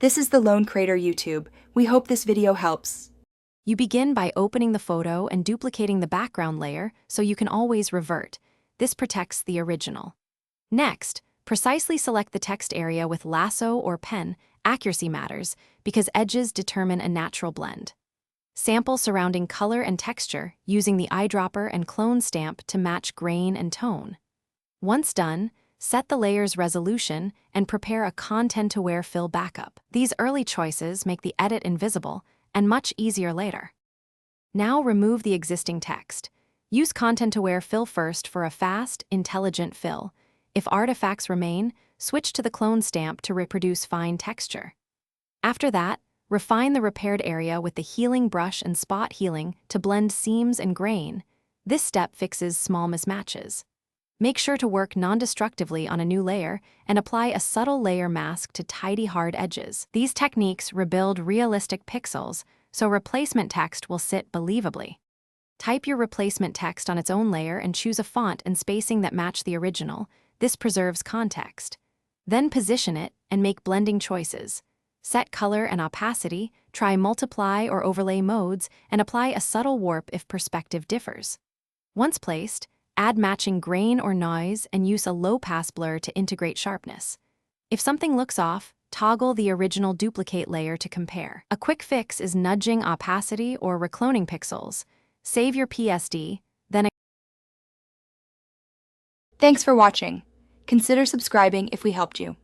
This is the Lone Creator YouTube. We hope this video helps. You begin by opening the photo and duplicating the background layer so you can always revert. This protects the original. Next, precisely select the text area with lasso or pen. Accuracy matters because edges determine a natural blend. Sample surrounding color and texture using the eyedropper and clone stamp to match grain and tone. Once done, set the layer's resolution and prepare a content-aware fill backup. These early choices make the edit invisible and much easier later. Now remove the existing text. Use content-aware fill first for a fast, intelligent fill. If artifacts remain, switch to the clone stamp to reproduce fine texture. After that, refine the repaired area with the healing brush and spot healing to blend seams and grain. This step fixes small mismatches. Make sure to work non-destructively on a new layer and apply a subtle layer mask to tidy hard edges. These techniques rebuild realistic pixels, so replacement text will sit believably. Type your replacement text on its own layer and choose a font and spacing that match the original. This preserves context. Then position it and make blending choices. Set color and opacity, try multiply or overlay modes, and apply a subtle warp if perspective differs. Once placed, add matching grain or noise and use a low-pass blur to integrate sharpness. If something looks off, toggle the original duplicate layer to compare. A quick fix is nudging opacity or recloning pixels. Save your PSD, then Thanks for watching. Consider subscribing if we helped you.